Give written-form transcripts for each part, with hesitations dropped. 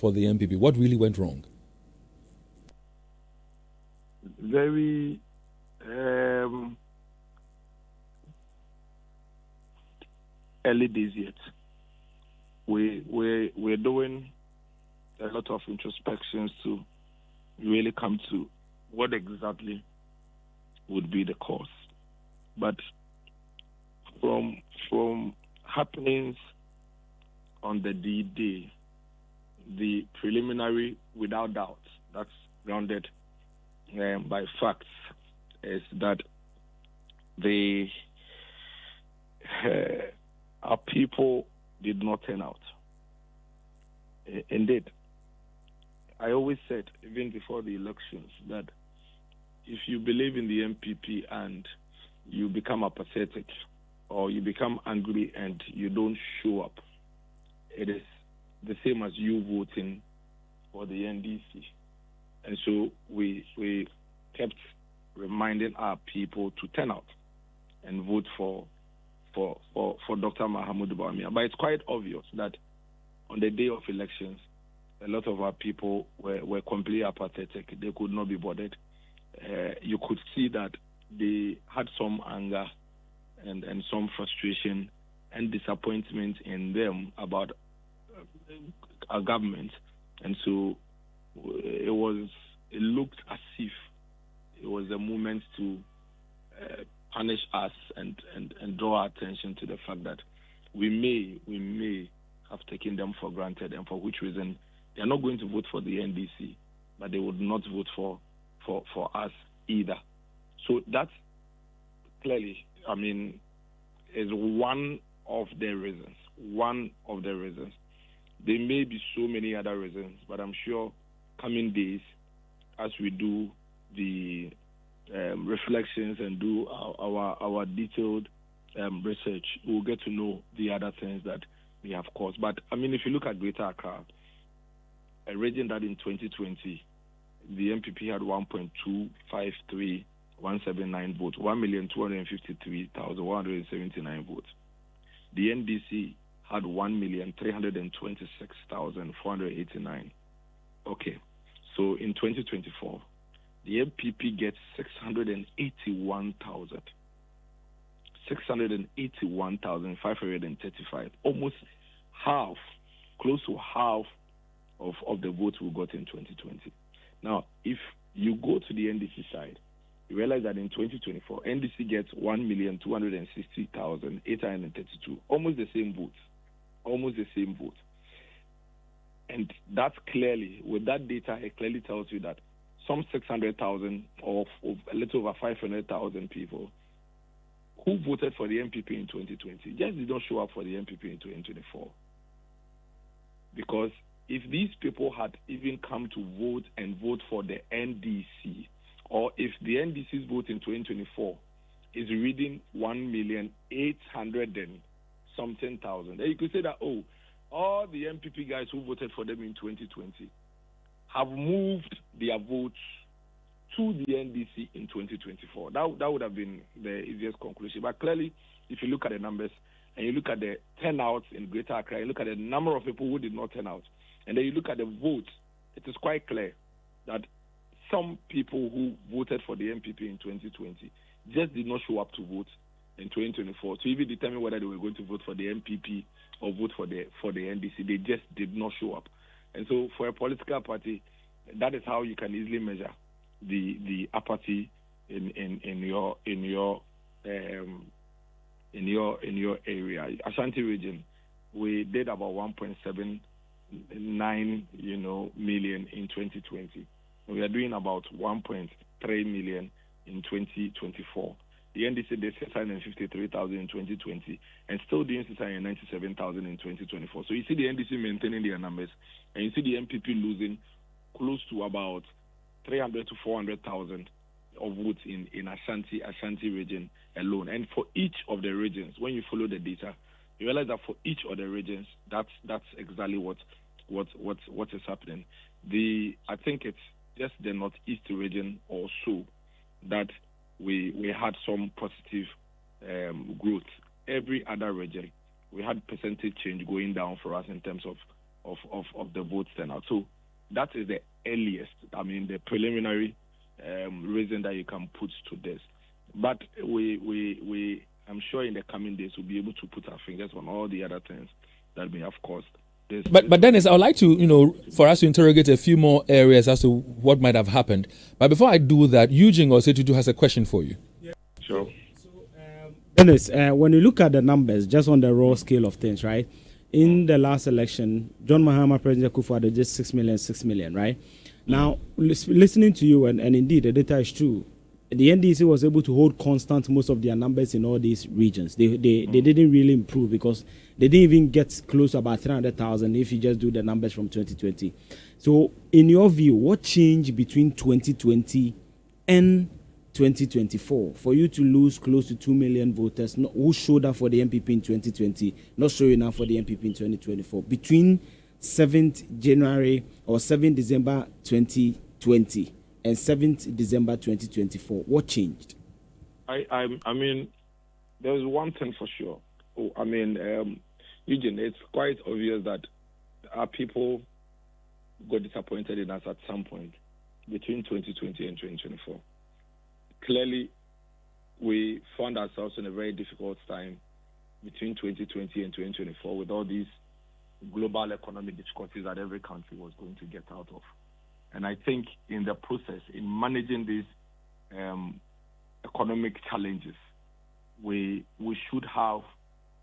for the MPP? What really went wrong? Very early days yet. We're doing a lot of introspections to really come to what exactly would be the cause. But from happenings on the D-Day, the preliminary, without doubt, that's grounded by facts, is that our people did not turn out. Indeed, I always said, even before the elections, that if you believe in the MPP and you become apathetic or you become angry and you don't show up, it is the same as you voting for the NDC. And so we kept reminding our people to turn out and vote for Dr. Mahamudu Bawumia. But it's quite obvious that on the day of elections, a lot of our people were completely apathetic. They could not be bothered. You could see that they had some anger and some frustration and disappointment in them about our government. And so it looked as if it was a moment to punish us and draw our attention to the fact that we may have taken them for granted, and for which reason they are not going to vote for the NDC, but they would not vote for us either. So that's clearly, is one of the reasons. There may be so many other reasons, but I'm sure coming days, as we do the reflections and do our detailed research, we'll get to know the other things that we have caused. But if you look at Greater Accra, a region that in 2020 the MPP had 1.253179 votes, 1,253,179 votes. The NDC had 1,326,489. Okay, so in 2024, the MPP gets 681,535, almost half, close to half of the votes we got in 2020. Now, if you go to the NDC side, you realize that in 2024, NDC gets 1,260,832, almost the same votes. And that's clearly, with that data, it clearly tells you that some 600,000 or a little over 500,000 people who voted for the MPP in 2020 just did not show up for the MPP in 2024. Because if these people had even come to vote and vote for the NDC, or if the NDC's vote in 2024 is reading 1,800,000 and something thousand, then you could say that, all the MPP guys who voted for them in 2020 have moved their votes to the NDC in 2024. That would have been the easiest conclusion. But clearly, if you look at the numbers and you look at the turnouts in Greater Accra, you look at the number of people who did not turn out, and then you look at the votes, it is quite clear that some people who voted for the MPP in 2020 just did not show up to vote in 2024 to even determine whether they were going to vote for the MPP or vote for the NDC. They just did not show up. And so for a political party, that is how you can easily measure the apathy in your area. Ashanti region, we did about 1.79 million in 2020. We are doing about 1.3 million in 2024. The NDC did 653,000 in 2020 and still doing 697,000 in 2024. So you see the NDC maintaining their numbers, and you see the MPP losing close to about 300 to 400,000 of votes in Ashanti region alone. And for each of the regions, when you follow the data, you realize that for each of the regions, that's exactly what is happening. I think it's just the Northeast region or so that we had some positive growth. Every other region, we had percentage change going down for us in terms of of the vote turnout. So that is the earliest, the preliminary reason that you can put to this. But I'm sure in the coming days we'll be able to put our fingers on all the other things that may have caused this. But Dennis, I would like to, for us to interrogate a few more areas as to what might have happened. But before I do that, Eugene Osetutu has a question for you. Yeah. Sure. So, Dennis, when you look at the numbers, just on the raw scale of things, right? In the last election, John Mahama, President Kufuor, just 6 million, right? Now, listening to you, and indeed, the data is true. The NDC was able to hold constant most of their numbers in all these regions. They didn't really improve because they didn't even get close to about 300,000 if you just do the numbers from 2020. So, in your view, what changed between 2020 and 2024 for you to lose close to 2 million voters who showed up for the MPP in 2020, not showing up for the MPP in 2024, between 7th January or 7th December 2020 and 7th December 2024? What changed? I mean, there's one thing for sure. Eugene, it's quite obvious that our people got disappointed in us at some point between 2020 and 2024. Clearly, we found ourselves in a very difficult time between 2020 and 2024 with all these global economic difficulties that every country was going to get out of. And I think in the process, in managing these economic challenges, we should have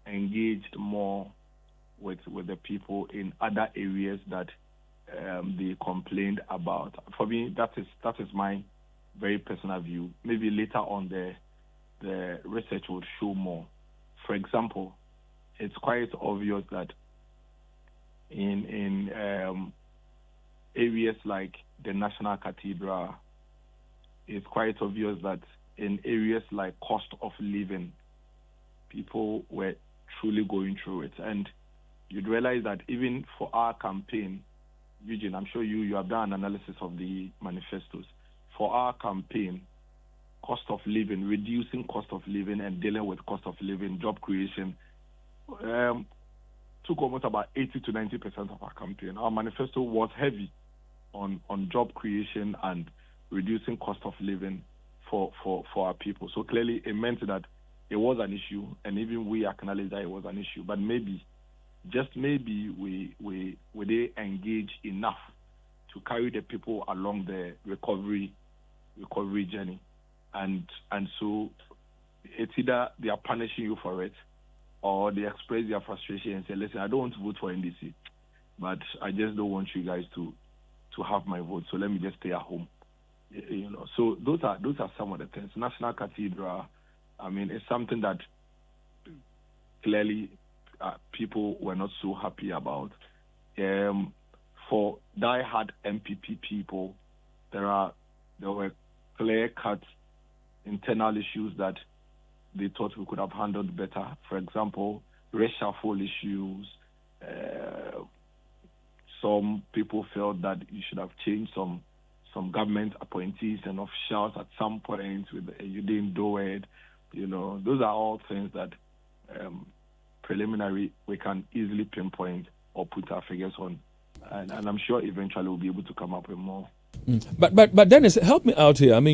engaged more with the people in other areas that they complained about. For me, that is my very personal view. Maybe later on the research will show more. For example, it's quite obvious that in areas like the National Cathedral, it's quite obvious that in areas like cost of living, people were truly going through it. And you'd realize that even for our campaign, Eugene, I'm sure you have done an analysis of the manifestos. For our campaign, cost of living, reducing cost of living and dealing with cost of living, job creation, took almost about 80 to 90% of our campaign. Our manifesto was heavy on job creation and reducing cost of living for our people. So clearly it meant that it was an issue, and even we acknowledge that it was an issue. But maybe, just maybe, we didn't engage enough to carry the people along the recovery journey. And so it's either they are punishing you for it, or they express their frustration and say, listen, I don't want to vote for NDC, but I just don't want you guys to have my vote, so let me just stay at home. So those are some of the things. National Cathedral, it's something that clearly people were not so happy about. For die-hard MPP people, there were clear-cut internal issues that they thought we could have handled better. For example, reshuffle issues. Some people felt that you should have changed some government appointees and officials at some point with Eugene Doed. Those are all things that preliminary we can easily pinpoint or put our figures on. And I'm sure eventually we'll be able to come up with more. But Dennis, help me out here.